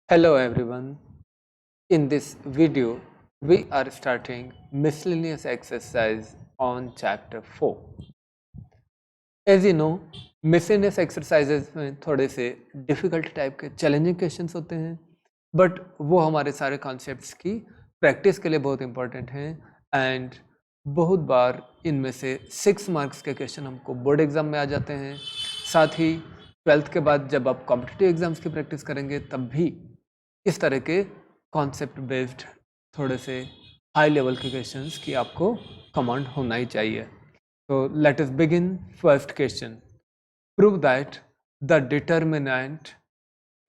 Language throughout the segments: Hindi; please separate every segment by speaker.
Speaker 1: Hello everyone. In this video, we are starting miscellaneous exercise on chapter 4. As you know, miscellaneous exercises में थोड़े से डिफ़िकल्ट टाइप के चैलेंजिंग क्वेश्चंस होते हैं, बट वो हमारे सारे कॉन्सेप्ट्स की प्रैक्टिस के लिए बहुत इंपॉर्टेंट हैं एंड बहुत बार इनमें से 6 मार्क्स के क्वेश्चन हमको बोर्ड एग्ज़ाम में आ जाते हैं। साथ ही 12th के बाद जब आप कॉम्पिटिटिव एग्ज़ाम्स की प्रैक्टिस करेंगे तब भी इस तरह के कॉन्सेप्ट बेस्ड थोड़े से हाई लेवल के क्वेश्चंस की आपको कमांड होना ही चाहिए। So let us begin. First question. Prove that the determinant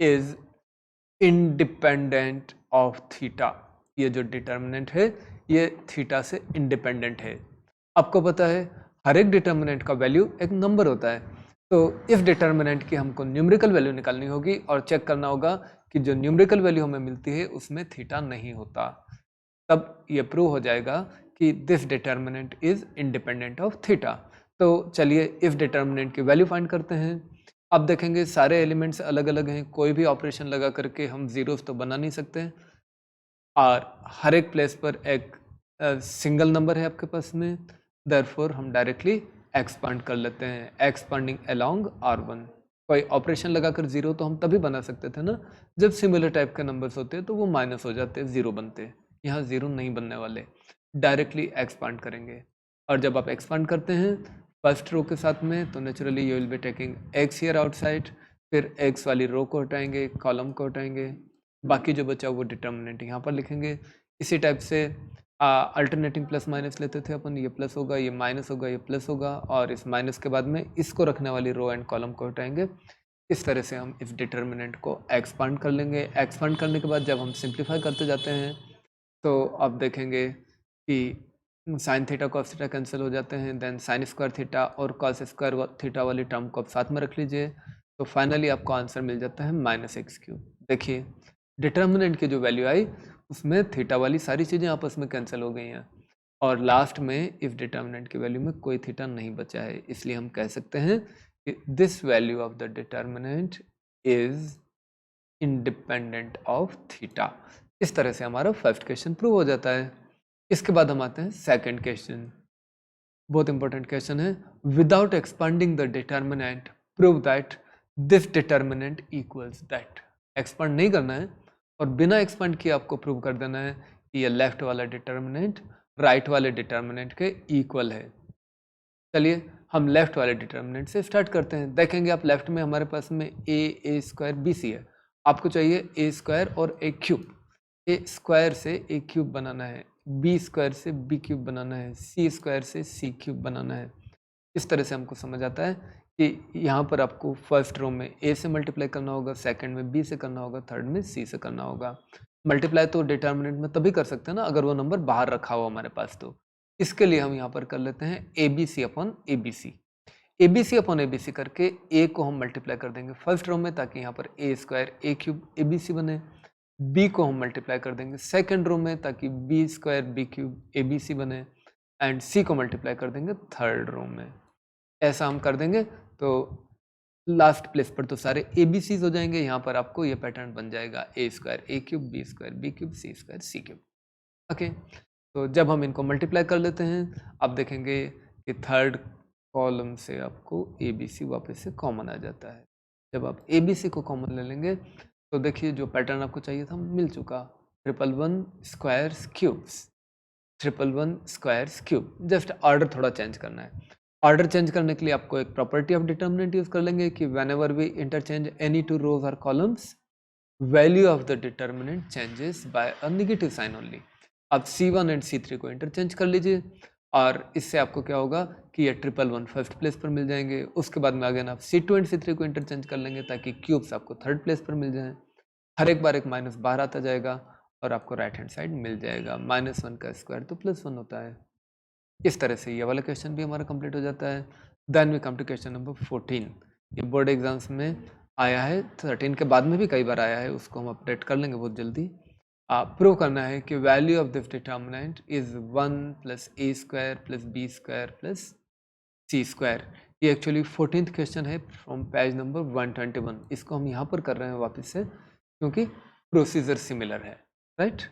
Speaker 1: is independent of theta. ये जो determinant है ये theta से independent है। आपको पता है हर एक determinant का वैल्यू एक नंबर होता है, तो इस determinant की हमको न्यूमेरिकल वैल्यू निकालनी होगी और चेक करना होगा कि जो न्यूमेरिकल वैल्यू हमें मिलती है उसमें थीटा नहीं होता, तब ये प्रूव हो जाएगा कि this determinant is independent of theta. तो चलिए इफ डिटर्मिनेंट की वैल्यू फाइंड करते हैं। अब देखेंगे सारे एलिमेंट्स अलग अलग हैं, कोई भी ऑपरेशन लगा करके हम जीरोस तो बना नहीं सकते, और हर एक प्लेस पर एक सिंगल नंबर है आपके पास में, देयरफॉर हम डायरेक्टली एक्सपांड कर लेते हैं, एक्सपांडिंग अलोंग R1। कोई ऑपरेशन लगाकर जीरो तो हम तभी बना सकते थे ना जब सिमिलर टाइप के नंबर्स होते हैं, तो वो माइनस हो जाते हैं, जीरो बनते हैं। यहाँ जीरो नहीं बनने वाले, डायरेक्टली एक्सपांड करेंगे। और जब आप एक्सपांड करते हैं फर्स्ट रो के साथ में, तो naturally you will be taking x here outside, फिर एक्स वाली रो को हटाएंगे, कॉलम को हटाएंगे, बाकी जो बचा वो डिटर्मिनेंट यहाँ पर लिखेंगे। इसी टाइप से अल्टरनेटिंग प्लस माइनस लेते थे अपन, ये प्लस होगा, ये माइनस होगा, ये प्लस होगा, और इस माइनस के बाद में इसको रखने वाली रो एंड कॉलम को हटाएंगे। इस तरह से हम इस डिटर्मिनेंट को एक्सपांड कर लेंगे। एक्सपांड करने के बाद जब हम सिंप्लीफाई करते जाते हैं तो आप देखेंगे कि sine theta cos theta cancel हो जाते हैं, देन साइन स्क्वायर थीटा और कॉस स्क्वायर थीटा वाली टर्म को आप साथ में रख लीजिए, तो फाइनली आपको आंसर मिल जाता है -x³। देखिए डिटर्मिनेंट की जो वैल्यू आई उसमें थीटा वाली सारी चीज़ें आपस में कैंसिल हो गई हैं, और लास्ट में इफ डिटर्मिनेंट की वैल्यू में कोई थीटा नहीं बचा है, इसलिए हम कह सकते हैं कि this value of the determinant is independent of theta. इस तरह से हमारा फर्स्ट क्वेश्चन प्रूव हो जाता है। इसके बाद हम आते हैं सेकंड क्वेश्चन। बहुत इंपॉर्टेंट क्वेश्चन है। Without expanding the determinant prove that this determinant equals that. Expand नहीं करना है और बिना एक्सपांड किए आपको प्रूव कर देना है कि ये लेफ्ट वाला डिटर्मिनेंट राइट वाले डिटर्मिनेंट के इक्वल है। चलिए हम लेफ्ट वाले डिटर्मिनेंट से स्टार्ट करते हैं। देखेंगे आप लेफ्ट में हमारे पास में ए स्क्वायर बी सी है, आपको चाहिए ए स्क्वायर और ए क्यूब। ए स्क्वायर से ए क्यूब बनाना है, बी स्क्वायर से बी क्यूब बनाना है, सी स्क्वायर से सी क्यूब बनाना है। इस तरह से हमको समझ आता है कि यहाँ पर आपको फर्स्ट रो में ए से मल्टीप्लाई करना होगा, सेकंड में बी से करना होगा, थर्ड में सी से करना होगा। मल्टीप्लाई तो डिटर्मिनेंट में तभी कर सकते हैं ना अगर वो नंबर बाहर रखा हो हमारे पास, तो इसके लिए हम यहाँ पर कर लेते हैं A B C upon A B C. A B C upon A B C करके ए को हम मल्टीप्लाई कर देंगे फर्स्ट रो में, ताकि यहाँ पर A square A cube A B C बने। बी को हम मल्टीप्लाई कर देंगे सेकंड रो में, ताकि B square B cube A B C बने, एंड सी को मल्टीप्लाई कर देंगे थर्ड रो में। ऐसा हम कर देंगे तो लास्ट प्लेस पर तो सारे ए बी सीज हो जाएंगे। यहाँ पर आपको ये पैटर्न बन जाएगा A square A cube B square B cube C square C cube. Okay, तो जब हम इनको मल्टीप्लाई कर लेते हैं, आप देखेंगे कि थर्ड कॉलम से आपको ए बी सी वापस से कॉमन आ जाता है। जब आप ए बी सी को कॉमन ले लेंगे तो देखिए जो पैटर्न आपको चाहिए था मिल चुका। 111 squares cubes, 111 squares cube. Just order थोड़ा चेंज करना है। ऑर्डर चेंज करने के लिए आपको एक प्रॉपर्टी ऑफ डिटर्मिनेंट यूज कर लेंगे कि whenever we interchange any two rows और columns, value of the determinant changes by a negative sign only. आप C1 एंड C3 को इंटरचेंज कर लीजिए, और इससे आपको क्या होगा कि ये 111 फर्स्ट प्लेस पर मिल जाएंगे। उसके बाद में अगेन आप C2 एंड C3 को इंटरचेंज कर लेंगे, ताकि क्यूब्स आपको थर्ड प्लेस पर मिल जाएं। हर एक बार एक माइनस बाहर आता जाएगा और आपको राइट हैंड साइड मिल जाएगा। -1 का स्क्वायर तो +1 होता है। इस तरह से ये वाला क्वेश्चन भी हमारा कंप्लीट हो जाता है। Then we come to question number 14। ये बोर्ड एग्जाम्स में आया है, 13 के बाद में भी कई बार आया है, उसको हम अपडेट कर लेंगे बहुत जल्दी। प्रूव करना है कि value of this determinant is 1 + a square + b square + c square. ये एक्चुअली 14th क्वेश्चन है फ्रॉम पेज नंबर 121। इसको हम यहाँ पर कर रहे हैं वापस से, क्योंकि प्रोसीजर सिमिलर है, राइट।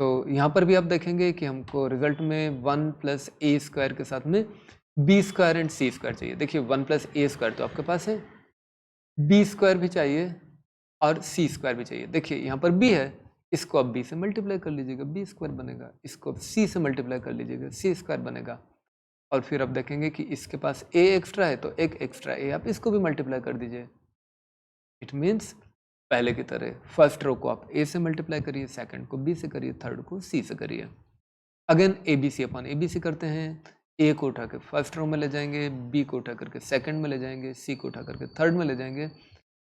Speaker 1: तो यहाँ पर भी आप देखेंगे कि हमको रिजल्ट में 1 प्लस ए स्क्वायर के साथ में B square and C square चाहिए। देखिए 1 प्लस ए स्क्वायर तो आपके पास है, बी स्क्वायर भी चाहिए और सी स्क्वायर भी चाहिए। देखिए यहाँ पर बी है, इसको आप बी से मल्टीप्लाई कर लीजिएगा, बी स्क्वायर बनेगा। इसको सी से मल्टीप्लाई कर लीजिएगा, सी स्क्वायर बनेगा। और फिर आप देखेंगे कि इसके पास ए एक्स्ट्रा है तो एक एक्स्ट्रा ए आप इसको भी मल्टीप्लाई कर दीजिए। इट मीन्स पहले की तरह फर्स्ट रो को आप ए से मल्टीप्लाई करिए, सेकंड को बी से करिए, थर्ड को सी से करिए। Again A B C upon A B C करते हैं। ए को उठा के फर्स्ट रो में ले जाएंगे, बी को उठा करके सेकंड में ले जाएंगे, सी को उठा करके थर्ड में ले जाएंगे।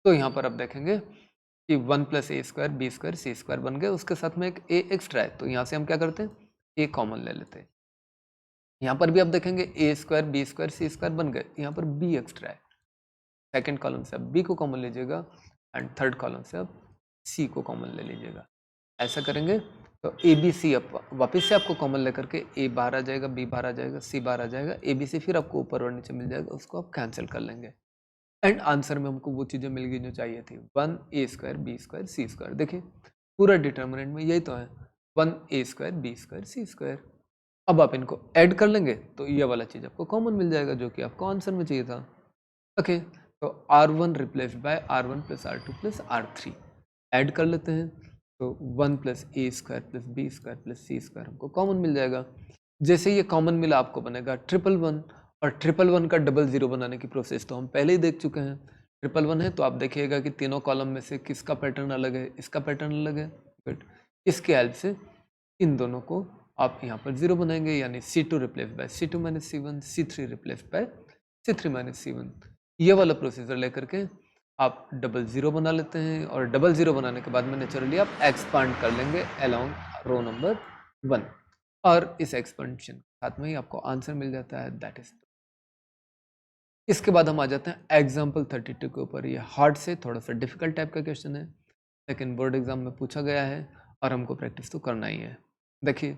Speaker 1: तो यहाँ पर आप देखेंगे कि 1 plus A square B square c square बन गए, उसके साथ में एक ए एक्स्ट्रा है तो यहाँ से हम क्या करते हैं, ए कॉमन ले लेते हैं। यहाँ पर भी आप देखेंगे ए square B square c square बन गए, यहाँ पर बी एक्स्ट्रा है। सेकंड कॉलम से आप बी को कॉमन लीजिएगा एंड थर्ड कॉलम से आप सी को कॉमन ले लीजिएगा। ऐसा करेंगे तो ए बी सी आप वापस से आपको कॉमन लेकर के ए बाहर आ जाएगा, बी बाहर आ जाएगा, सी बाहर आ जाएगा, ए बी सी फिर आपको ऊपर और नीचे मिल जाएगा, उसको आप कैंसिल कर लेंगे एंड आंसर में हमको वो चीज़ें मिल गई जो चाहिए थी, 1 ए square B square c square. देखिए पूरा डिटर्मिनेंट में यही तो है, 1 ए square B square c square. अब आप इनको ऐड कर लेंगे तो ये वाला चीज़ आपको कॉमन मिल जाएगा जो कि आपको आंसर में चाहिए था। ओके, तो R1 replace by R1 plus R2 plus R3 add कर लेते हैं तो 1 plus A square plus B square plus C square हमको कॉमन मिल जाएगा। जैसे ये कॉमन मिला आपको बनेगा 111 और 111 का 00 बनाने की प्रोसेस तो हम पहले ही देख चुके हैं। 111 है तो आप देखिएगा कि तीनों कॉलम में से किसका पैटर्न अलग है, इसका पैटर्न अलग है। गुड, इसके हेल्प से इन दोनों को आप यहाँ पर 0 बनाएंगे, यानी C2 replace by C2 minus C1, C3 replace by C3 minus C1। ये वाला प्रोसीजर लेकर के आप 00 बना लेते हैं और 00 बनाने के बाद में नेचुरली आप एक्सपांड कर लेंगे अलोंग रो नंबर 1 और इस एक्सपेंशन के साथ में ही आपको आंसर मिल जाता है, दैट इज। इसके बाद हम आ जाते हैं एग्जाम्पल 32 के ऊपर। ये हार्ड से थोड़ा सा डिफिकल्ट टाइप का क्वेश्चन है, लेकिन बोर्ड एग्जाम में पूछा गया है और हमको प्रैक्टिस तो करना ही है। देखिए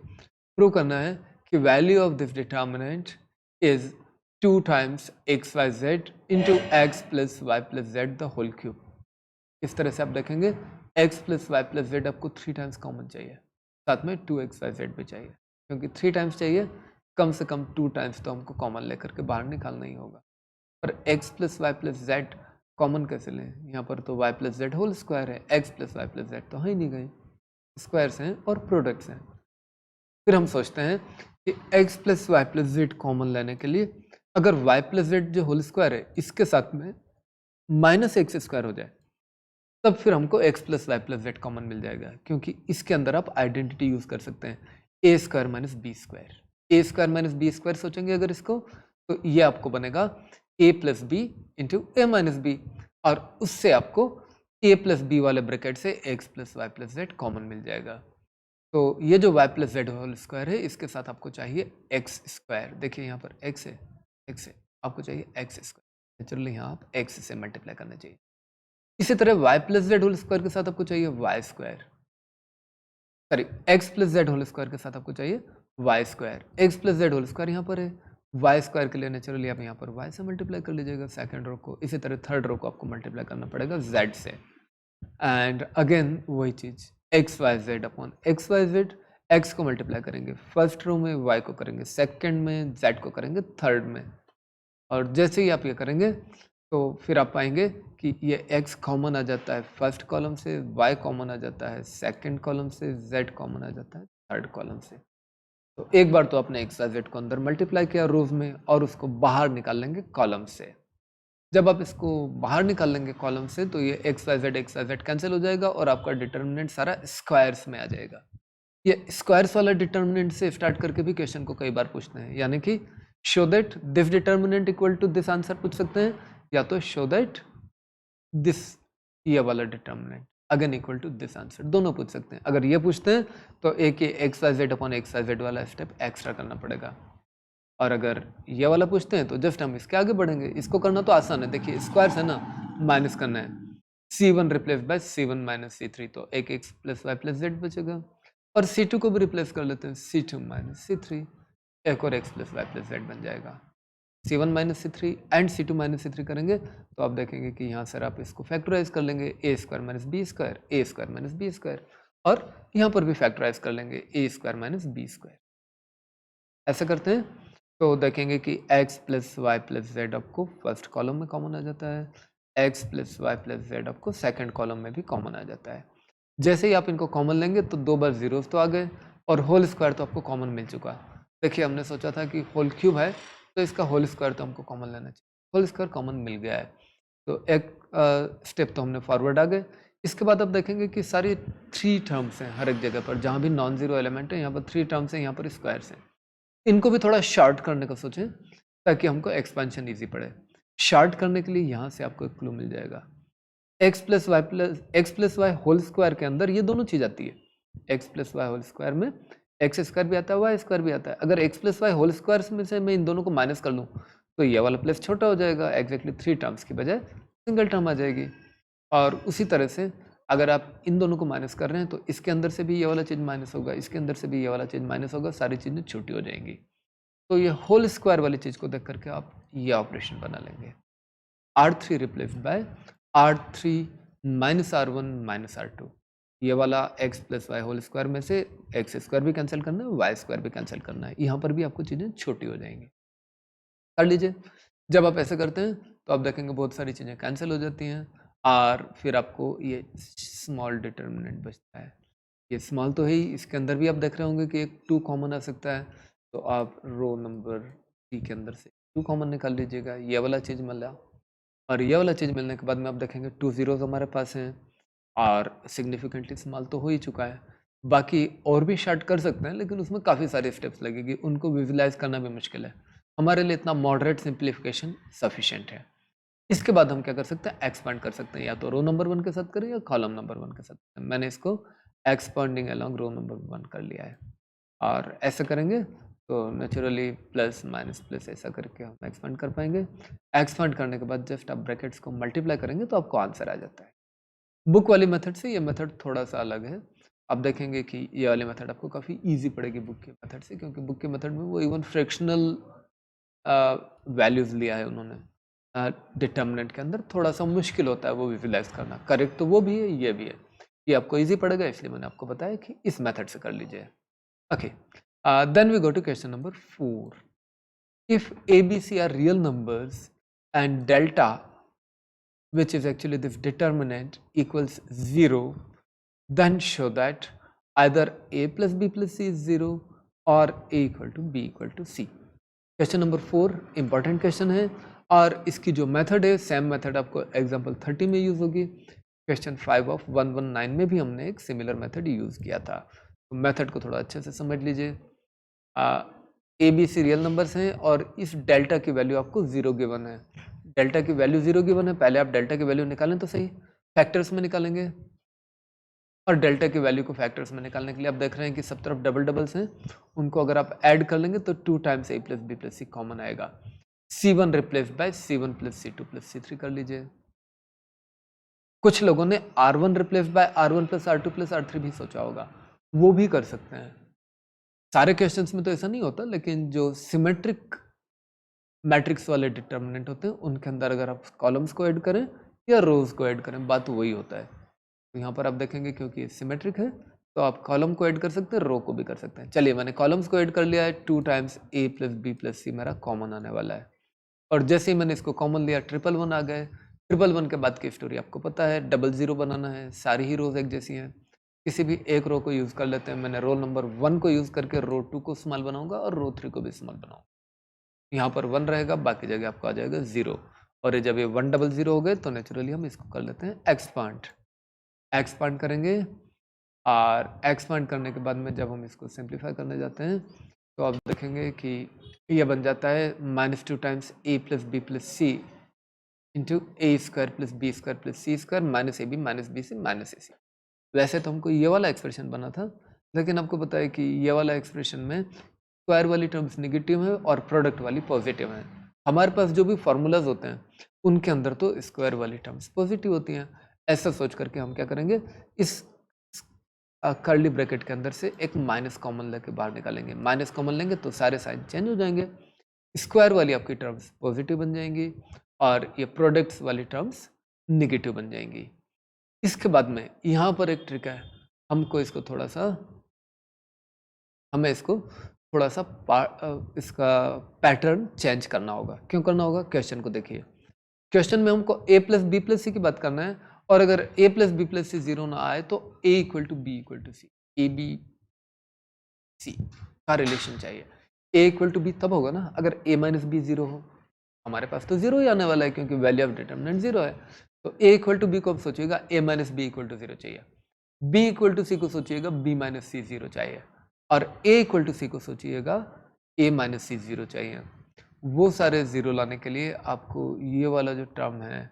Speaker 1: प्रूव करना है कि value of this determinant is 2 times X Y Z into X plus Y plus Z the whole cube. इस तरह से आप देखेंगे X plus Y plus Z आपको 3 टाइम्स कॉमन चाहिए, साथ में 2xyz भी चाहिए, क्योंकि 3 टाइम्स चाहिए, कम से कम 2 टाइम्स तो हमको कॉमन लेकर के बाहर निकालना ही होगा। पर x plus Y plus Z common कैसे लें, यहाँ पर तो y plus Z whole square है, x plus Y plus Z तो है ही नहीं गए, स्क्वायर्स हैं और प्रोडक्ट्स हैं। फिर हम सोचते हैं कि x plus Y plus Z common लेने के लिए अगर y प्लस जेड जो होल स्क्वायर है इसके साथ में माइनस एक्स स्क्वायर हो जाए तब फिर हमको x plus Y plus Z common मिल जाएगा, क्योंकि इसके अंदर आप आइडेंटिटी यूज कर सकते हैं A square minus B square. A square minus B square सोचेंगे अगर इसको तो ये आपको बनेगा A plus B into A minus B, और उससे आपको ए प्लस बी वाले ब्रैकेट से X plus Y plus Z common मिल जाएगा। तो ये जो Y plus Z whole square है इसके साथ आपको चाहिए एक्स स्क्वायर। देखिए यहाँ पर एक्स है, आपको चाहिए एक्स स्क्वायर, नेचुरली यहाँ आप एक्स से मल्टीप्लाई करना चाहिए। इसी तरह y plus Z whole square के साथ आपको चाहिए Y square, sorry X plus Z whole square के साथ आपको चाहिए Y square. X plus Z whole square यहाँ पर है, वाई स्क्वायर के लिए नेचुरली आप यहाँ पर वाई से मल्टीप्लाई कर लीजिएगा सेकंड रो को। इसी तरह थर्ड रो को आपको मल्टीप्लाई करना पड़ेगा जेड से, एंड अगेन वही चीज X Y Z upon X Y Z. X को मल्टीप्लाई करेंगे फर्स्ट रो में, वाई को करेंगे सेकेंड में, जेड को करेंगे थर्ड में। और जैसे ही आप ये करेंगे तो फिर आप पाएंगे कि ये x कॉमन आ जाता है फर्स्ट कॉलम से, y कॉमन आ जाता है सेकंड कॉलम से, z कॉमन आ जाता है थर्ड कॉलम से। तो एक बार तो आपने x z को अंदर मल्टीप्लाई किया रोज में और उसको बाहर निकाल लेंगे कॉलम से। जब आप इसको बाहर निकाल लेंगे कॉलम से तो ये x y z कैंसिल हो जाएगा और आपका डिटर्मिनेंट सारा स्क्वायर्स में आ जाएगा। ये स्क्वायर्स वाला डिटर्मिनेंट से स्टार्ट करके भी क्वेश्चन को कई बार पूछते हैं, यानी कि show that this determinant equal to this answer पूछ सकते हैं, या तो शो दैट दिस ये वाला determinant again equal to this answer, दोनों पूछ सकते हैं। अगर ये पूछते हैं तो एक X Y Z upon X Y Z वाला स्टेप एक्स्ट्रा करना पड़ेगा, और अगर ये वाला पूछते हैं तो जस्ट हम इसके आगे बढ़ेंगे। इसको करना तो आसान है, देखिए स्क्वायर्स है ना, माइनस करना है, C1 replace by C1 minus C3 तो एक X plus Y plus Z बचेगा, और C2 को भी रिप्लेस कर लेते हैं C2 माइनस C3, एक और X plus Y plus Z बन जाएगा। C1 minus C3 and C2 minus C3 करेंगे तो आप देखेंगे कि यहाँ सर आप इसको फैक्टराइज कर लेंगे a square minus B square, A square minus B square, और यहाँ पर भी फैक्टराइज कर लेंगे a square minus B square. ऐसा करते हैं तो देखेंगे कि x plus Y plus Z आपको फर्स्ट कॉलम में कॉमन आ जाता है, x plus Y plus Z आपको सेकंड कॉलम में भी कॉमन आ जाता है। जैसे ही आप इनको कॉमन लेंगे तो 2 बार जीरोस तो आ गए और होल स्क्वायर तो आपको कॉमन मिल चुका। देखिए हमने सोचा था कि होल क्यूब है तो इसका होल स्क्वायर तो हमको कॉमन लेना चाहिए, होल स्क्वायर कॉमन मिल गया है तो एक स्टेप तो हमने फॉरवर्ड आ गए। इसके बाद आप देखेंगे कि सारी 3 टर्म्स हैं हर एक जगह पर, जहाँ भी नॉन जीरो एलिमेंट है यहाँ पर 3 टर्म्स हैं, यहाँ पर स्क्वायर्स हैं। इनको भी थोड़ा शार्ट करने का सोचें ताकि हमको एक्सपेंशन ईजी पड़े। शार्ट करने के लिए यहाँ से आपको एक क्लू मिल जाएगा, x plus y whole square के अंदर ये दोनों चीज आती है। X plus y whole square में एक्स स्क्वायर भी आता है, वाई स्क्वायर भी आता है। अगर x plus y whole square में से मैं इन दोनों को माइनस कर लूँ तो ये वाला प्लस छोटा हो जाएगा, एग्जैक्टली 3 टर्म्स की बजाय सिंगल टर्म आ जाएगी। और उसी तरह से अगर आप इन दोनों को माइनस कर रहे हैं तो इसके अंदर से भी ये वाला चीज़ माइनस होगा, इसके अंदर से भी ये वाला चीज़ माइनस होगा, सारी चीज़ें छोटी हो जाएंगी। तो ये होल स्क्वायर वाली चीज़ को देख करके आप ये ऑपरेशन बना लेंगे, R3 replace by R3 minus R1 minus R2। ये वाला x plus y whole square में से एक्स स्क्वायर भी कैंसिल करना है, वाई स्क्वायर भी कैंसिल करना है, यहाँ पर भी आपको चीज़ें छोटी हो जाएंगी। कर लीजिए। जब आप ऐसे करते हैं तो आप देखेंगे बहुत सारी चीज़ें कैंसिल हो जाती हैं और फिर आपको ये स्मॉल डिटर्मिनेंट बचता है। ये स्मॉल तो है ही, इसके अंदर भी आप देख रहे होंगे कि एक 2 कॉमन आ सकता है, तो आप रो नंबर 3 के अंदर से 2 कॉमन निकाल लीजिएगा, ये वाला चीज़ मिला। और ये वाला चीज़ मिलने के बाद में आप देखेंगे 2 ज़ीरोज़ हमारे पास हैं और सिग्निफिकेंटली स्मॉल तो हो ही चुका है। बाकी और भी शार्ट कर सकते हैं लेकिन उसमें काफ़ी सारे स्टेप्स लगेगी, उनको विजुलाइज करना भी मुश्किल है। हमारे लिए इतना मॉडरेट सिंप्लीफिकेशन सफिशिएंट है। इसके बाद हम क्या कर सकते हैं, एक्सपांड कर सकते हैं, या तो रो नंबर 1 के साथ करें या कॉलम नंबर 1 के साथ। मैंने इसको एक्सपांडिंग अलोंग रो नंबर 1 कर लिया है और ऐसे करेंगे तो नेचुरली प्लस माइनस प्लस ऐसा करके हम एक्सपांड कर पाएंगे। एक्सपांड करने के बाद जस्ट आप ब्रैकेट्स को मल्टीप्लाई करेंगे तो आपको आंसर आ जाता है। बुक वाली मेथड से ये मेथड थोड़ा सा अलग है। आप देखेंगे कि ये वाली मेथड आपको काफ़ी इजी पड़ेगी बुक के मेथड से, क्योंकि बुक के मेथड में वो इवन फ्रैक्शनल वैल्यूज़ लिया है उन्होंने। डिटर्मिनेंट के अंदर थोड़ा सा मुश्किल होता है वो विजुलाइज करना। करेक्ट तो वो भी है, ये भी है। ये आपको इजी पड़ेगा इसलिए मैंने आपको बताया कि इस मेथड से कर लीजिए। Okay, then we go to question number 4. If ABC are real numbers and delta, which is actually this determinant, equals 0, then show that either A plus B plus C is 0 or A equal to B equal to C. Question number 4 important question है और इसकी जो मेथड है सेम मेथड आपको एग्जाम्पल 30 में यूज होगी। क्वेश्चन 5 ऑफ 119 में भी हमने एक सिमिलर मेथड यूज किया था। तो मेथड को थोड़ा अच्छे से समझ लीजिए। A B c real numbers हैं और इस डेल्टा की वैल्यू आपको 0 गिवन है। डेल्टा की वैल्यू 0 गिवन है, पहले आप डेल्टा की वैल्यू निकालें तो सही, फैक्टर्स में निकालेंगे। और डेल्टा की वैल्यू को फैक्टर्स में निकालने के लिए आप देख रहे हैं कि सब तरफ डबल डबल्स हैं, उनको अगर आप ऐड कर लेंगे तो 2 times a plus B plus c common आएगा। C1 replace by C1 plus C2 plus C3 कर लीजिए। कुछ लोगों ने R1 replace by R1 plus R2 plus R3 भी सोचा होगा, वो भी कर सकते हैं। सारे क्वेश्चंस में तो ऐसा नहीं होता, लेकिन जो सिमेट्रिक मैट्रिक्स वाले डिटर्मिनेंट होते हैं उनके अंदर अगर आप कॉलम्स को ऐड करें या रोज को ऐड करें, बात वही होता है। तो यहाँ पर आप देखेंगे क्योंकि सिमेट्रिक है तो आप कॉलम को ऐड कर सकते हैं, रो को भी कर सकते हैं। चलिए मैंने कॉलम्स को ऐड कर लिया है, 2 times a plus B plus C मेरा कॉमन आने वाला है। और जैसे ही मैंने इसको कॉमन लिया 111 आ गए। 111 के बाद की स्टोरी आपको पता है, 00 बनाना है, सारी ही रोज एक जैसी हैं, किसी भी एक रो को यूज़ कर लेते हैं। मैंने रो नंबर 1 को यूज़ करके रो 2 को स्मॉल बनाऊंगा और रो 3 को भी स्मॉल बनाऊंगा। यहाँ पर 1 रहेगा, बाकी जगह आपको आ जाएगा 0। और ये जब ये 100 हो गए तो नेचुरली हम इसको कर लेते हैं एक्सपांड। एक्सपांड करेंगे और एक्सपांड करने के बाद में जब हम इसको सिंप्लीफाई करने जाते हैं तो आप देखेंगे कि ये बन जाता है -2 times a plus B plus C into A square plus B square plus C square minus A B minus B C minus A C. वैसे तो हमको ये वाला एक्सप्रेशन बना था, लेकिन आपको पता है कि ये वाला एक्सप्रेशन में स्क्वायर वाली टर्म्स नेगेटिव है और प्रोडक्ट वाली पॉजिटिव है। हमारे पास जो भी फॉर्मूलाज होते हैं उनके अंदर तो स्क्वायर वाली टर्म्स पॉजिटिव होती हैं। ऐसा सोच करके हम क्या करेंगे, इस कर्ली ब्रैकेट के अंदर से एक माइनस कॉमन लेके बाहर निकालेंगे। माइनस कॉमन लेंगे तो सारे साइन चेंज हो जाएंगे। स्क्वायर वाली आपकी टर्म्स पॉजिटिव बन जाएंगी और ये प्रोडक्ट्स वाली टर्म्स निगेटिव बन जाएंगी। इसके बाद में यहाँ पर एक ट्रिक है, हमें इसको थोड़ा सा इसका पैटर्न चेंज करना होगा। क्यों करना होगा? क्वेश्चन को देखिए। क्वेश्चन में हमको a plus B plus c की बात करना है, और अगर a प्लस बी प्लस सी 0 ना आए तो a equal to B equal to c, A B c का रिलेशन चाहिए। a इक्वल टू बी तब होगा ना अगर a माइनस बी 0 हो। हमारे पास तो 0 ही आने वाला है क्योंकि वैल्यू ऑफ डिटर्मिनेंट 0 है। तो a इक्वल टू बी को आप सोचिएगा a minus b equal to 0 चाहिए, b इक्वल टू सी को सोचिएगा b माइनस सी 0 चाहिए, और a इक्वल टू सी को सोचिएगा a माइनस सी 0 चाहिए। वो सारे 0 लाने के लिए आपको ये वाला जो टर्म है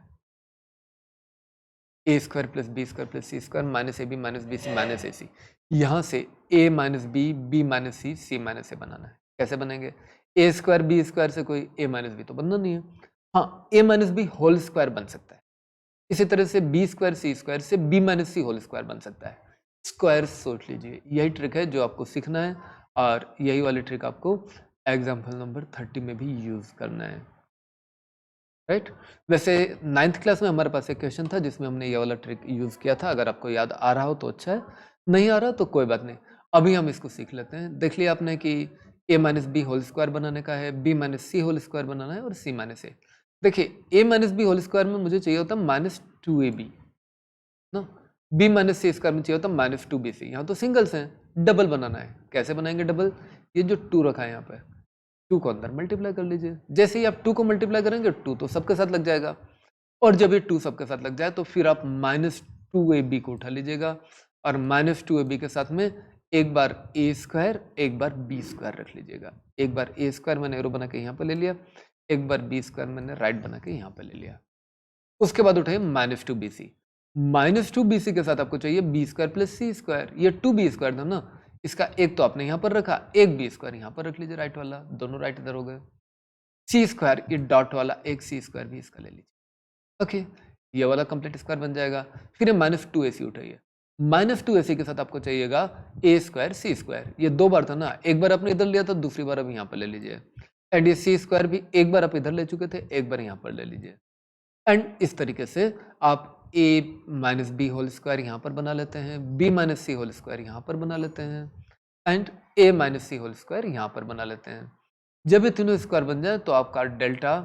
Speaker 1: a square plus B square plus C square minus A B minus B C minus A C, यहाँ से a minus B minus C minus A बनाना है। कैसे बनेंगे? a स्क्वायर बी स्क्वायर से कोई a माइनस बी तो बनना नहीं है। हाँ, a minus b whole square बन सकता है। इसी तरह से बी स्क्वायर सी स्क्वायर से b minus c whole square बन सकता है। स्क्वायर सोच लीजिए, यही ट्रिक है जो आपको सीखना है, और यही वाली ट्रिक आपको एग्जाम्पल नंबर 30 में भी यूज करना है, राइट? वैसे 9th क्लास में हमारे पास एक क्वेश्चन था जिसमें हमने ये वाला ट्रिक यूज किया था। अगर आपको याद आ रहा हो तो अच्छा है, नहीं आ रहा तो कोई बात नहीं। अभी हम इसको सीख लेते हैं। देख लिया आपने कि a minus b whole square बनाने का है, b minus c whole square बनाना है, और c माइनस ए। देखिए a minus b whole square में मुझे चाहिए होता माइनस 2ab ना, b माइनस सी स्क्वायर में चाहिए होता माइनस 2bc। यहाँ तो सिंगल्स हैं, डबल बनाना है। कैसे बनाएंगे डबल? ये जो 2 रखा है यहाँ पे, 2 को अंदर मल्टीप्लाई कर लीजिए। जैसे ही आप 2 को मल्टीप्लाई करेंगे 2 तो सबके साथ लग जाएगा, और जब ये 2 सबके साथ लग जाए तो फिर आप माइनस 2ab को उठा लीजिएगा, और माइनस 2ab के साथ में एक बार a स्क्वायर एक बार b स्क्वायर रख लीजिएगा। एक बार a स्क्वायर मैंने एरो बना के यहाँ पर ले लिया, एक बार b स्क्वायर मैंने राइट बना के यहाँ पर ले लिया। उसके बाद उठाइए माइनस 2bc। माइनस 2bc के साथ आपको चाहिए b square plus C square. ये 2b स्क्वायर था ना, इसका एक तो आपने यहाँ पर रखा, एक b स्क्वायर यहाँ पर रख लीजिए, राइट वाला, दोनों राइट इधर हो गए। सी स्क्वायर, ये डॉट वाला एक सी स्क्वायर भी इसका ले लीजिए। ओके, ये वाला कंप्लीट स्क्वायर बन जाएगा। फिर माइनस 2ac उठाइए। माइनस 2ac के साथ आपको चाहिएगा a स्क्वायर सी स्क्वायर। ये 2 बार था ना, एक बार आपने इधर लिया था, दूसरी बार अब यहाँ पर ले लीजिए। एंड ये सी स्क्वायर भी एक बार आप इधर ले चुके थे, एक बार यहाँ पर ले लीजिए। एंड इस तरीके से आप a minus b whole square यहाँ पर बना लेते हैं, b minus c whole square यहाँ पर बना लेते हैं, and a minus c whole square यहाँ पर बना लेते हैं। जब ये तीनों स्क्वायर बन जाए तो आपका डेल्टा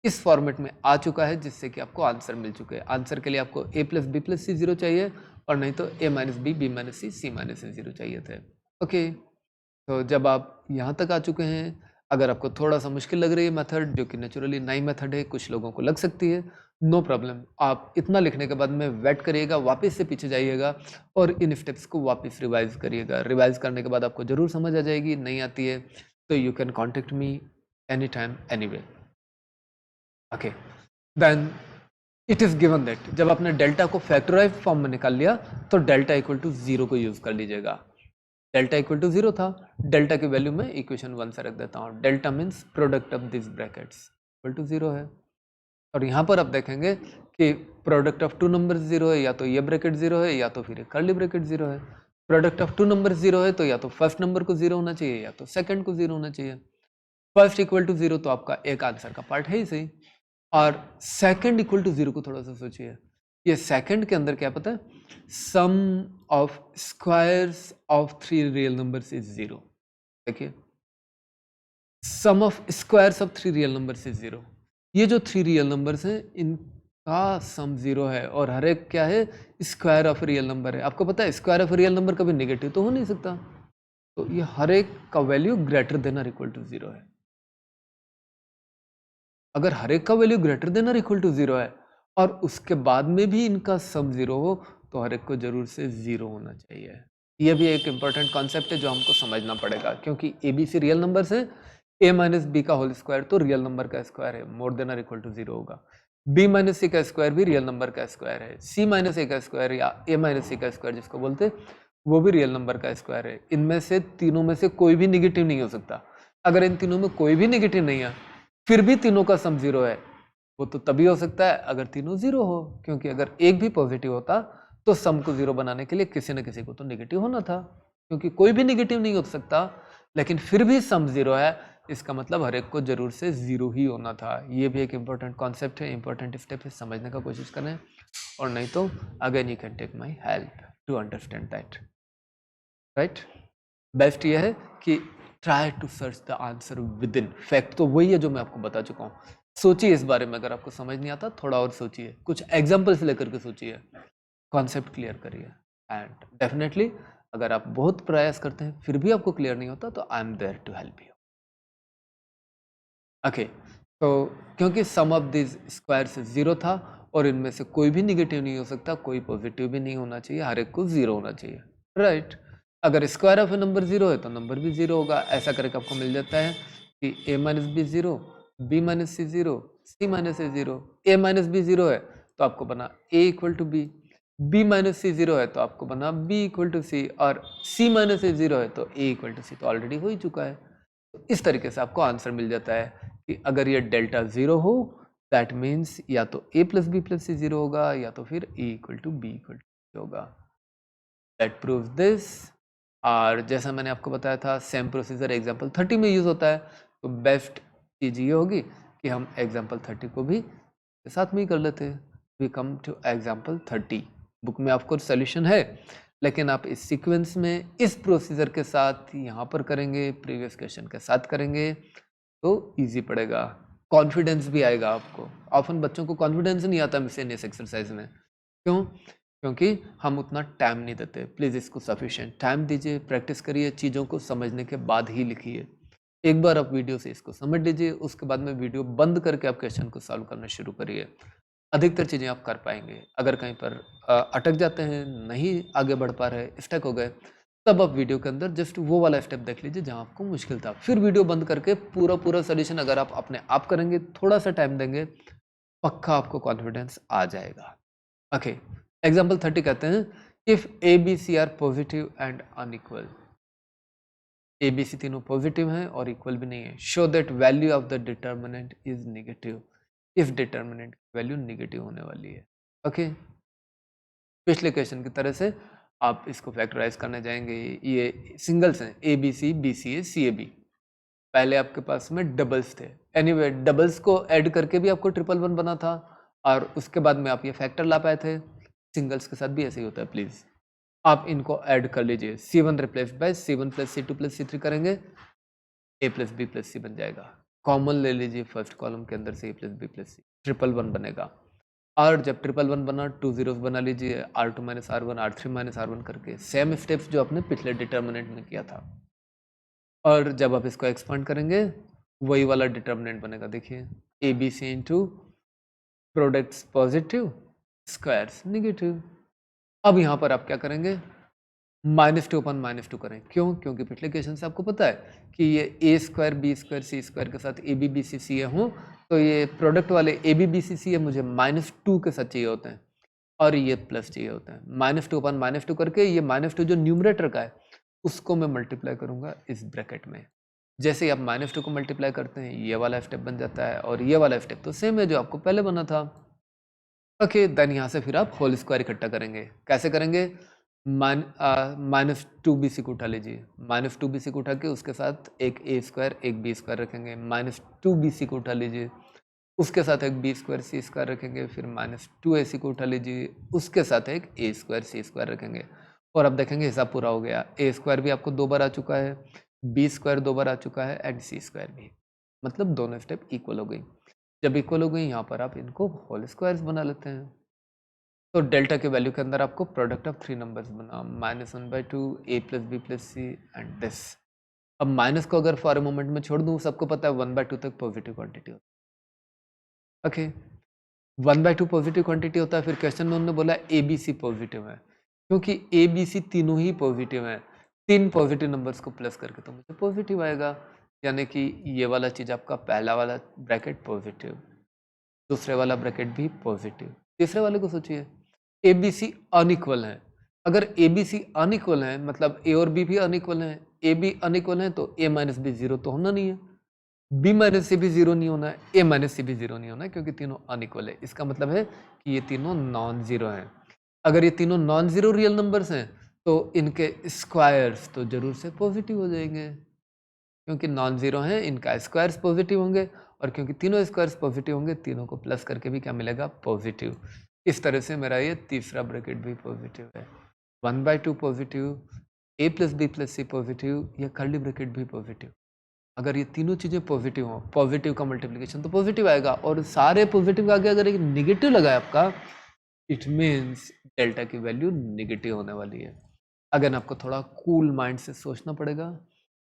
Speaker 1: इस फॉर्मेट में आ चुका है, जिससे कि आपको आंसर मिल चुके हैं। आंसर के लिए आपको a प्लस बी प्लस सी 0 चाहिए, और नहीं तो a minus B minus C minus C 0 चाहिए थे। ओके, तो जब आप यहाँ तक आ चुके हैं, अगर आपको थोड़ा सा मुश्किल लग रही है मेथड, जो कि नेचुरली नई मेथड है, कुछ लोगों को लग सकती है, नो प्रॉब्लम। आप इतना लिखने के बाद में वेट करिएगा, वापस से पीछे जाइएगा और इन स्टेप्स को वापस रिवाइज करिएगा। रिवाइज करने के बाद आपको जरूर समझ आ जाएगी। नहीं आती है तो you can contact me any time any way. Okay, then it is given that जब आपने डेल्टा को फैक्टराइज फॉर्म में निकाल लिया तो डेल्टा इक्वल टू 0 को यूज कर लीजिएगा। डेल्टा इक्वल टू 0 था, डेल्टा की वैल्यू में इक्वेशन 1 से रख देता हूँ। Delta means product of this brackets equal to 0 है। और यहाँ पर आप देखेंगे कि प्रोडक्ट ऑफ 2 नंबर 0 है, या तो ये ब्रैकेट 0 है, या तो फिर कर्ली ब्रैकेट 0 है। प्रोडक्ट ऑफ 2 नंबर 0 है तो या तो फर्स्ट नंबर को 0 होना चाहिए, या तो सेकंड को 0 होना चाहिए। फर्स्ट इक्वल टू 0 तो आपका एक आंसर का पार्ट है ही सही, और सेकंड इक्वल टू 0 को थोड़ा सा सोचिए। ये सेकंड के अंदर क्या पता है, sum of squares of 3 real numbers is 0। देखिए, sum of squares of 3 real numbers is 0। ये जो 3 रियल नंबर्स हैं इनका सम 0 है, और हर एक क्या है, स्क्वायर ऑफ रियल नंबर है। आपको पता है स्क्वायर ऑफ रियल नंबर कभी नेगेटिव तो हो नहीं सकता, तो ये हर एक का वैल्यू ग्रेटर देन और इक्वल टू 0 है। अगर हर एक का वैल्यू ग्रेटर देन और इक्वल टू 0 है और उसके बाद में भी इनका सम 0 हो तो हर एक को जरूर से 0 होना चाहिए। ये भी एक इंपॉर्टेंट कॉन्सेप्ट है जो हमको समझना पड़ेगा, क्योंकि a B c real numbers हैं। a माइनस बी का होल स्क्वायर तो रियल नंबर का स्क्वायर है, मोर देन और इक्वल टू 0 होगा। b माइनस सी का स्क्वायर भी रियल नंबर का स्क्वायर है। c माइनस ए का स्क्वायर या a माइनस सी का स्क्वायर जिसको बोलते वो भी रियल नंबर का स्क्वायर है। इनमें से तीनों में से कोई भी निगेटिव नहीं हो सकता। अगर इन तीनों में कोई भी निगेटिव नहीं है फिर भी तीनों का सम 0 है, वो तो तभी हो सकता है अगर तीनों 0 हो, क्योंकि अगर एक भी पॉजिटिव होता तो सम को 0 बनाने के लिए किसी न किसी को तो नेगेटिव होना था, क्योंकि कोई भी नेगेटिव नहीं हो सकता। लेकिन फिर भी सम 0 है, इसका मतलब हर एक को जरूर से 0 ही होना था। ये भी एक इम्पोर्टेंट कॉन्सेप्ट है, इम्पोर्टेंट स्टेप है, समझने का कोशिश करें, और नहीं तो again you can take my help to understand that, right. Best ये है कि try to search the answer within. Fact तो वही है जो मैं आपको बता चुका हूँ। सोचिए इस बारे में, अगर आपको समझ नहीं आता थोड़ा और सोचिए, कुछ एग्जाम्पल्स लेकर के सोचिए, कॉन्सेप्ट क्लियर करिए, एंड डेफिनेटली अगर आप बहुत प्रयास करते हैं फिर भी आपको क्लियर नहीं होता तो I am there to help you. Okay, तो क्योंकि सम ऑफ दिस स्क्वायर्स 0 था और इनमें से कोई भी निगेटिव नहीं हो सकता, कोई पॉजिटिव भी नहीं होना चाहिए, हर एक को 0 होना चाहिए, राइट। अगर स्क्वायर ऑफ ए नंबर 0 है तो नंबर भी 0 होगा। ऐसा करके आपको मिल जाता है कि a minus B 0, b minus C 0, c minus A 0। a minus B 0 है तो आपको बना a equal to B, b minus C 0 है तो आपको बना b इक्वल टू सी, और c माइनस ए 0 है तो a इक्वल टू सी, तो ऑलरेडी हो ही चुका है। तो इस तरीके से आपको आंसर मिल जाता है कि अगर ये डेल्टा 0 हो दैट मीन्स या तो a प्लस बी प्लस सी 0 होगा या तो फिर a equal to B equal to होगा। That proves this. और जैसा मैंने आपको बताया था सेम प्रोसीजर एग्जाम्पल 30 में यूज होता है, तो बेस्ट चीज ये होगी कि हम एग्जाम्पल 30 को भी साथ में ही कर लेते हैं। We come to example 30। Book में आपको सोल्यूशन है, लेकिन आप इस सीक्वेंस में इस प्रोसीजर के साथ यहाँ पर करेंगे, प्रीवियस क्वेश्चन के साथ करेंगे तो इजी पड़ेगा, कॉन्फिडेंस भी आएगा आपको। ऑफन बच्चों को कॉन्फिडेंस नहीं आता मिसलेनियस एक्सरसाइज में, क्यों? क्योंकि हम उतना टाइम नहीं देते। प्लीज़ इसको सफिशिएंट टाइम दीजिए, प्रैक्टिस करिए, चीज़ों को समझने के बाद ही लिखिए। एक बार आप वीडियो से इसको समझ लीजिए, उसके बाद में वीडियो बंद करके आप क्वेश्चन को सॉल्व करना शुरू करिए। अधिकतर चीज़ें आप कर पाएंगे। अगर कहीं पर अटक जाते हैं, नहीं आगे बढ़ पा रहे, स्टक हो गए, तब आप वीडियो के अंदर जस्ट वो वाला स्टेप देख लीजिए जहाँ आपको मुश्किल था। फिर वीडियो बंद करके पूरा सोल्यूशन अगर आप अपने आप करेंगे, थोड़ा सा टाइम देंगे, पक्का आपको कॉन्फिडेंस आ जाएगा। ओके, एग्जाम्पल 30 कहते हैं if a B c are positive and unequal. A B c तीनों पॉजिटिव हैं और इक्वल भी नहीं है। Show that value of the determinant is negative if determinant की वैल्यू नेगेटिव होने वाली है। ओके, पिछले क्वेश्चन की तरह से आप इसको फैक्टराइज करने जाएंगे। ये सिंगल्स हैं A B c, b C a, C A b. पहले आपके पास में डबल्स थे। एनीवे डबल्स को ऐड करके भी आपको 111 बना था, और उसके बाद में आप ये फैक्टर ला पाए थे। सिंगल्स के साथ भी ऐसे ही होता है। प्लीज़ आप इनको ऐड कर लीजिए। C1 replace by C1 plus C2 plus C3 करेंगे, A प्लस बी प्लस सी बन जाएगा। कॉमन ले लीजिए फर्स्ट कॉलम के अंदर से A प्लस बी प्लस सी, 111 बनेगा। और जब 111 बना, 2 zeros बना लीजिए, R2 minus R1, R3 minus R1 करके, सेम स्टेप्स जो आपने पिछले डिटर्मिनेंट में किया था। और जब आप इसको एक्सपांड करेंगे वही वाला डिटर्मिनेंट बनेगा। देखिए a B c into products positive, squares negative. अब यहाँ पर आप क्या करेंगे, -2 अपन -2 करें। क्यों? क्योंकि पिछले क्वेश्चन से आपको पता है कि ये ए square B square c square के साथ ए बी बी सी सी ए हों, तो ये प्रोडक्ट वाले ए बी बी सी सी ए मुझे -2 के साथ चाहिए होते हैं, और ये प्लस चाहिए होते हैं। -2 अपन -2 करके ये -2 जो न्यूमरेटर का है उसको मैं मल्टीप्लाई करूंगा इस ब्रैकेट में। जैसे ही आप -2 को मल्टीप्लाई करते हैं ये वाला स्टेप बन जाता है, और ये वाला स्टेप तो सेम है जो आपको पहले बना था। ओके, देन यहाँ से फिर आप होल स्क्वायर इकट्ठा करेंगे। कैसे करेंगे? -2 बी सी को उठा लीजिए, -2 बी सी को उठा के उसके साथ एक ए स्क्वायर एक बी स्क्वायर रखेंगे। -2 बी सी को उठा लीजिए, उसके साथ एक बी स्क्वायर सी स्क्वायर रखेंगे। फिर -2 ए सी को उठा लीजिए, उसके साथ एक ए स्क्वायर सी स्क्वायर रखेंगे। और अब देखेंगे हिसाब पूरा हो गया। ए स्क्वायर भी आपको 2 बार आ चुका है, बी स्क्वायर 2 बार आ चुका है, एंड सी स्क्वायर भी। मतलब दोनों स्टेप इक्वल हो गई। जब इक्वल हो गई यहाँ पर आप इनको होल स्क्वायर्स बना लेते हैं। तो डेल्टा के वैल्यू के अंदर आपको प्रोडक्ट ऑफ 3 नंबर्स बना, -1/2 a plus B plus C and this. अब माइनस को अगर फॉर ए मोमेंट में छोड़ दूँ, सबको पता है 1/2 तक पॉजिटिव क्वांटिटी होता है। ओके, 1/2 पॉजिटिव क्वांटिटी होता है। फिर क्वेश्चन में उन्होंने बोला ए बी सी पॉजिटिव है, क्योंकि ए बी सी तीनों ही पॉजिटिव हैं। 3 पॉजिटिव नंबर्स को प्लस करके तो मुझे पॉजिटिव आएगा, यानी कि ये वाला चीज़ आपका पहला वाला ब्रैकेट पॉजिटिव, दूसरे वाला ब्रैकेट भी पॉजिटिव। तीसरे वाले को सोचिए, ए बी सी अनइक्वल है। अगर ए बी सी अनइक्वल है मतलब ए और बी भी अनइक्वल है, ए बी अनइक्वल है तो ए माइनस बी 0 तो होना नहीं है, बी माइनस सी भी 0 नहीं होना है, ए माइनस सी भी 0 नहीं होना है, क्योंकि तीनों अनइक्वल है। इसका मतलब है कि ये तीनों नॉन जीरो हैं। अगर ये तीनों नॉन जीरो रियल नंबर्स हैं तो इनके स्क्वायर्स तो जरूर से पॉजिटिव हो जाएंगे। क्योंकि नॉन जीरो हैं इनका स्क्वायर्स पॉजिटिव होंगे, और क्योंकि तीनों स्क्वायर्स पॉजिटिव होंगे तीनों को प्लस करके भी क्या मिलेगा, पॉजिटिव। इस तरह से मेरा ये तीसरा ब्रैकेट भी पॉजिटिव है। 1/2 positive, a plus B plus c positive, या कर्ली ब्रैकेट भी पॉजिटिव। अगर ये तीनों चीज़ें पॉजिटिव हों, पॉजिटिव का मल्टीप्लिकेशन तो पॉजिटिव आएगा, और सारे पॉजिटिव आगे अगर एक निगेटिव लगा है आपका, इट मीन्स डेल्टा की वैल्यू निगेटिव होने वाली है। अगर आपको थोड़ा कूल माइंड से सोचना पड़ेगा,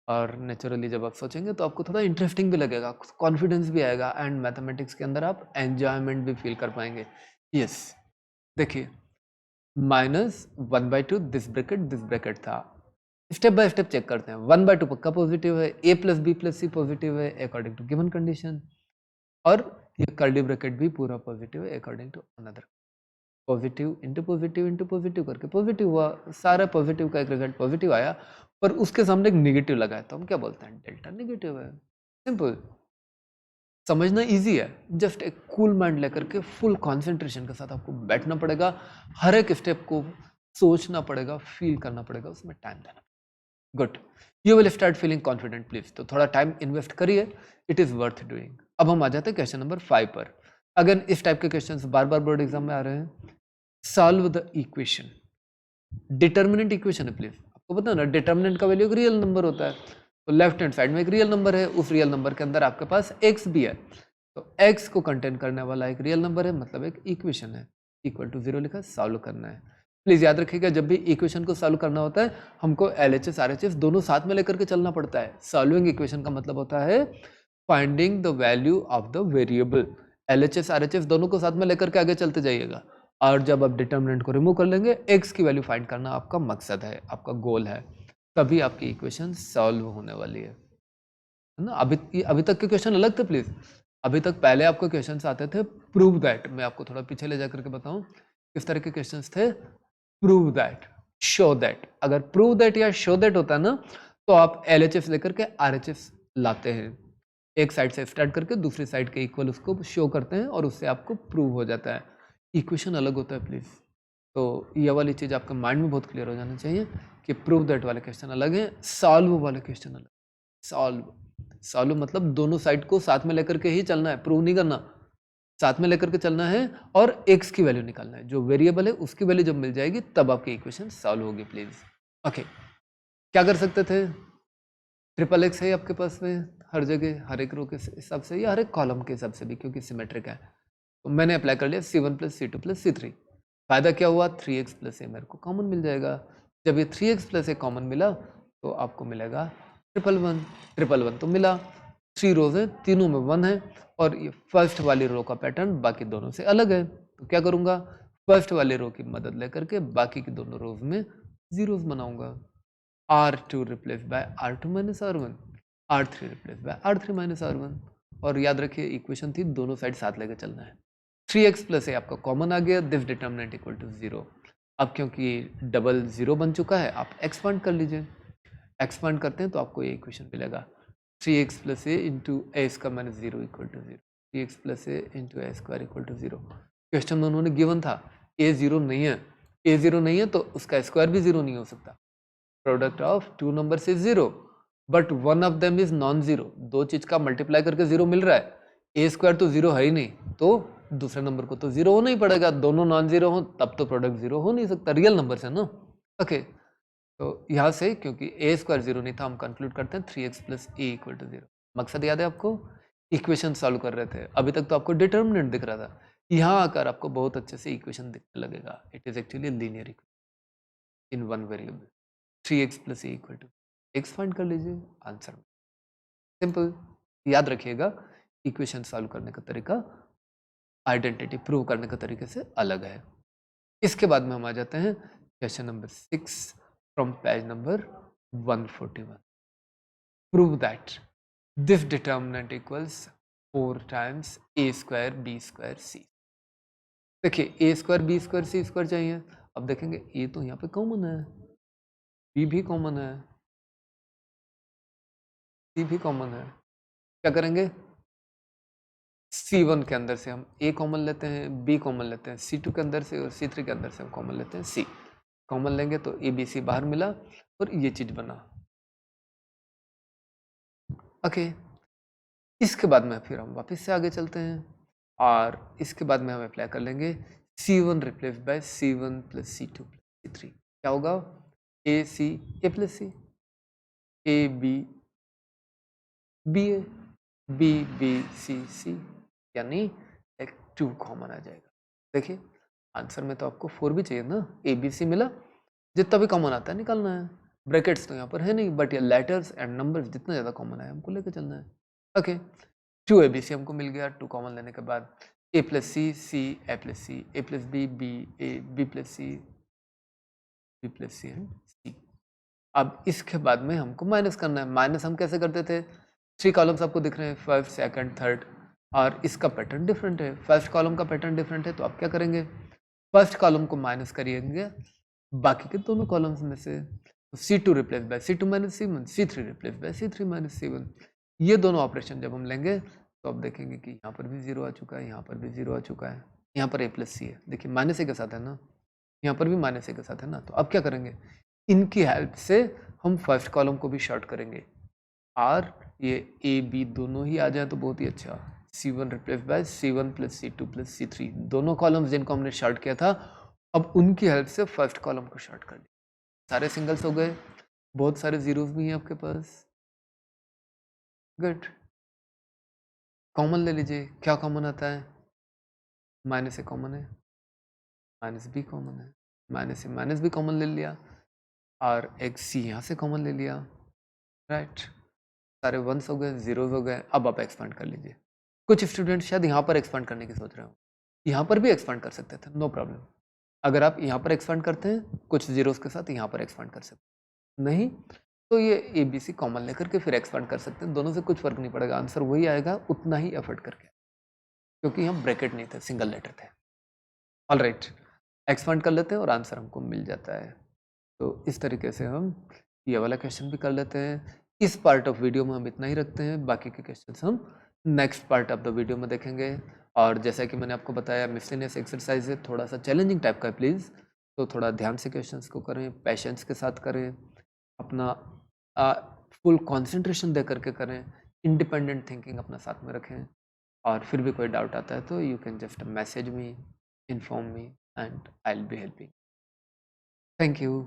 Speaker 1: और नेचुरली जब आप सोचेंगे तो आपको थोड़ा इंटरेस्टिंग भी लगेगा, कॉन्फिडेंस भी आएगा, एंड मैथमेटिक्स के अंदर आप एंजॉयमेंट भी फील कर पाएंगे। यस, देखिए -1/2 दिस ब्रैकेट था। स्टेप बाय स्टेप चेक करते हैं। 1/2 पक्का पॉजिटिव है, a plus B plus c positive है अकॉर्डिंग टू गिवन कंडीशन, और ये कर्ली ब्रैकेट भी पूरा पॉजिटिव है according to another. Positive into positive करके पॉजिटिव हुआ, सारा पॉजिटिव का एक रिजल्ट पॉजिटिव आया, पर उसके सामने एक निगेटिव लगा है, तो हम क्या बोलते हैं, डेल्टा निगेटिव है। सिंपल, समझना इजी है, जस्ट एक कूल माइंड लेकर के फुल कंसंट्रेशन के साथ आपको बैठना पड़ेगा, हर एक स्टेप को सोचना पड़ेगा, फील करना पड़ेगा, उसमें टाइम देना। Good, you will start feeling confident please. तो थोड़ा टाइम इन्वेस्ट करिए, इट इज वर्थ डूइंग। अब हम आ जाते हैं क्वेश्चन नंबर 5 पर। अगर इस टाइप के क्वेश्चंस बार बार बोर्ड एग्जाम में आ रहे हैं, solve the equation. Determinant equation है प्लीज, आपको पता है ना डिटर्मिनेंट का वैल्यू एक रियल नंबर होता है, तो लेफ्ट हैंड साइड में एक रियल नंबर है, उस रियल नंबर के अंदर आपके पास x भी है, तो x को कंटेन करने वाला एक रियल नंबर है, मतलब एक इक्वेशन है, इक्वल टू 0 लिखा, सॉल्व करना है। प्लीज याद रखिएगा, जब भी इक्वेशन को सॉल्व करना होता है हमको LHS RHS दोनों साथ में लेकर के चलना पड़ता है। सॉल्विंग इक्वेशन का मतलब होता है finding the value of the variable. LHS RHS दोनों को साथ में लेकर के आगे चलते जाइएगा, और जब आप डिटर्मिनेंट को रिमूव कर लेंगे, x की वैल्यू फाइंड करना आपका मकसद है, आपका गोल है, तभी आपकी इक्वेशन सॉल्व होने वाली है ना। अभी तक के क्वेश्चन अलग थे प्लीज। अभी तक पहले आपको क्वेश्चंस आते थे प्रूव दैट, मैं आपको थोड़ा पीछे ले जाकर के बताऊं किस तरह के क्वेश्चंस थे। प्रूव दैट, शो दैट, अगर प्रूव दैट या शो दैट होता है ना, तो आप LHS लेकर के RHS लाते हैं, एक साइड से स्टार्ट करके दूसरी साइड के इक्वल उसको शो करते हैं, और उससे आपको प्रूव हो जाता है। इक्वेशन अलग होता है प्लीज, तो ये वाली चीज आपके माइंड में बहुत क्लियर हो जाना चाहिए कि प्रूव दैट वाले क्वेश्चन अलग है, सॉल्व वाले क्वेश्चन अलग। सॉल्व मतलब दोनों साइड को साथ में लेकर के ही चलना है, प्रूव नहीं करना, साथ में लेकर के चलना है, और x की वैल्यू निकालना है, जो वेरिएबल है उसकी वैल्यू जब मिल जाएगी तब आपकी इक्वेशन सॉल्व होगी प्लीज। ओके, क्या कर सकते थे, XXX है आपके पास में हर जगह, हर एक रो के हिसाब से या हर एक कॉलम के हिसाब से भी, क्योंकि सिमेट्रिक है, तो मैंने अप्लाई कर लिया C1 plus C2 plus C3। फायदा क्या हुआ, 3x प्लस ए मेरे को कॉमन मिल जाएगा। जब ये 3x प्लस ए कॉमन मिला तो आपको मिलेगा 111 तो मिला। 3 रोज है, तीनों में 1 है, और ये फर्स्ट वाली रो का पैटर्न बाकी दोनों से अलग है, तो क्या करूंगा, फर्स्ट वाली रो की मदद लेकर के बाकी की दोनों रोज में जीरोस बनाऊंगा। R2 replace by R2 minus R1, R3 replace by R3 minus R1, और याद रखिए इक्वेशन थी दोनों साइड साथ लेकर चलना है। 3x प्लस ए आपका कॉमन आ गया, दिस डिटर्मिनेंट इक्वल टू 0। अब क्योंकि डबल 0 बन चुका है, आप एक्सपांड कर लीजिए, एक्सपांड करते हैं तो आपको ये इक्वेशन मिलेगा, 3x plus a into A square minus 0 equal to 0, 3x plus a into A square equal to 0। Question में उन्होंने गिवन था a 0 नहीं है, a 0 नहीं है तो उसका स्क्वायर भी 0 नहीं हो सकता, product of two number is 0, but one of them is non zero. दो चीज का मल्टीप्लाई करके 0 मिल रहा है, ए स्क्वायर तो 0 है ही नहीं, तो दूसरे नंबर को तो 0 होना ही पड़ेगा, दोनों नॉन जीरो हो तब तो प्रोडक्ट 0 हो नहीं सकता, रियल नंबर है ना। ओके, तो यहाँ से क्योंकि ए स्क्वायर 0 नहीं था, हम कंक्लूड करते हैं 3x plus a equal to 0। मकसद याद है आपको, इक्वेशन सॉल्व कर रहे थे, अभी तक तो आपको डिटर्मिनेंट दिख रहा था, यहाँ आकर आपको बहुत अच्छे से इक्वेशन दिखने लगेगा। It is actually linear equation in one variable, 3x plus a equal to x find कर लीजिए, आंसर सिंपल। याद रखिएगा इक्वेशन सॉल्व करने का तरीका आइडेंटिटी प्रूव करने का तरीके से अलग है। इसके बाद में हम आ जाते हैं question number 6 from page number 141। Prove that this determinant equals 4 times a square b square c। देखिए a square b square c square चाहिए, अब देखेंगे a तो यहाँ पे कॉमन है, b भी कॉमन है, c भी कॉमन है, क्या करेंगे, C1 के अंदर से हम A कॉमन लेते हैं, B कॉमन लेते हैं, C2 के अंदर से और C3 के अंदर से हम कॉमन लेते हैं C। कॉमन लेंगे तो ABC बाहर मिला और ये चीज बना। ओके, इसके बाद में फिर हम वापस से आगे चलते हैं और इसके बाद में हम अप्लाई कर लेंगे C1 replace by C1 plus C2 plus C3। क्या होगा? A C A plus C, A B B A, B B C C, यानी एक 2 कॉमन आ जाएगा। देखिए आंसर में तो आपको 4 भी चाहिए ना, ए बी सी मिला, जितना भी कॉमन आता है निकालना है। ब्रैकेट्स तो यहाँ पर है नहीं, बट ये लेटर्स एंड नंबर्स जितना ज़्यादा कॉमन है हमको लेके चलना है। ओके, 2 ए बी सी हमको मिल गया। 2 कॉमन लेने के बाद A plus C C, A plus C, A plus B B, A B plus C, B plus C and C. अब इसके बाद में हमको माइनस करना है। माइनस हम कैसे करते थे? 3 कॉलम्स आपको दिख रहे हैं, फर्स्ट सेकंड थर्ड, और इसका पैटर्न डिफरेंट है। फर्स्ट कॉलम का पैटर्न डिफरेंट है, तो आप क्या करेंगे? फर्स्ट कॉलम को माइनस करिएंगे बाकी के दोनों कॉलम्स में से। C2 replace by C2 minus C1, C3 replace by C3 minus C1। ये दोनों ऑपरेशन जब हम लेंगे तो आप देखेंगे कि यहाँ पर भी 0 आ चुका है, यहाँ पर भी 0 आ चुका है, यहाँ पर A प्लस सी है। देखिए माइनस ए के साथ है ना, यहाँ पर भी माइनस ए के साथ है ना। तो अब क्या करेंगे? इनकी हेल्प से हम फर्स्ट कॉलम को भी शॉर्ट करेंगे और ये ए बी दोनों ही आ जाए तो बहुत ही अच्छा। C1 replace by C1 plus C2 plus C3, दोनों कॉलम्स जिनको हमने शॉर्ट किया था, अब उनकी हेल्प से फर्स्ट कॉलम को शॉर्ट कर लिया। सारे सिंगल्स हो गए, बहुत सारे जीरोस भी हैं आपके पास। गुड, कॉमन ले लीजिए। क्या कॉमन आता है? माइनस ए कॉमन है, माइनस बी कॉमन है, माइनस ए माइनस बी कॉमन ले लिया और एक सी यहाँ से कॉमन ले लिया। राइट, सारे वंस हो गए, जीरोस हो गए। अब आप एक्सपांड कर लीजिए। कुछ स्टूडेंट शायद यहाँ पर एक्सपांड करने की सोच रहे हो, यहाँ पर भी एक्सपांड कर सकते थे, नो प्रॉब्लम। अगर आप यहाँ पर एक्सपांड करते हैं कुछ जीरोस के साथ, यहाँ पर एक्सपांड कर सकते हैं। नहीं तो ये ए बी सी कॉमन लेकर के फिर एक्सपांड कर सकते हैं। दोनों से कुछ फर्क नहीं पड़ेगा, आंसर वही आएगा उतना ही एफर्ट करके, क्योंकि हम ब्रैकेट नहीं थे, सिंगल लेटर थे। ऑलराइट, एक्सपांड कर लेते हैं और आंसर हमको मिल जाता है। तो इस तरीके से हम ये वाला क्वेश्चन भी कर लेते हैं। इस पार्ट ऑफ वीडियो में हम इतना ही रखते हैं, बाकी के क्वेश्चन हम next part of the video में देखेंगे। और जैसा कि मैंने आपको बताया मिसलेनियस एक्सरसाइज है, थोड़ा सा चैलेंजिंग टाइप का है प्लीज़, तो थोड़ा ध्यान से क्वेश्चंस को करें, पेशेंस के साथ करें, अपना फुल कंसंट्रेशन दे करके करें, इंडिपेंडेंट थिंकिंग अपना साथ में रखें। और फिर भी कोई डाउट आता है तो you can just message me, inform me and I will be helping. Thank you.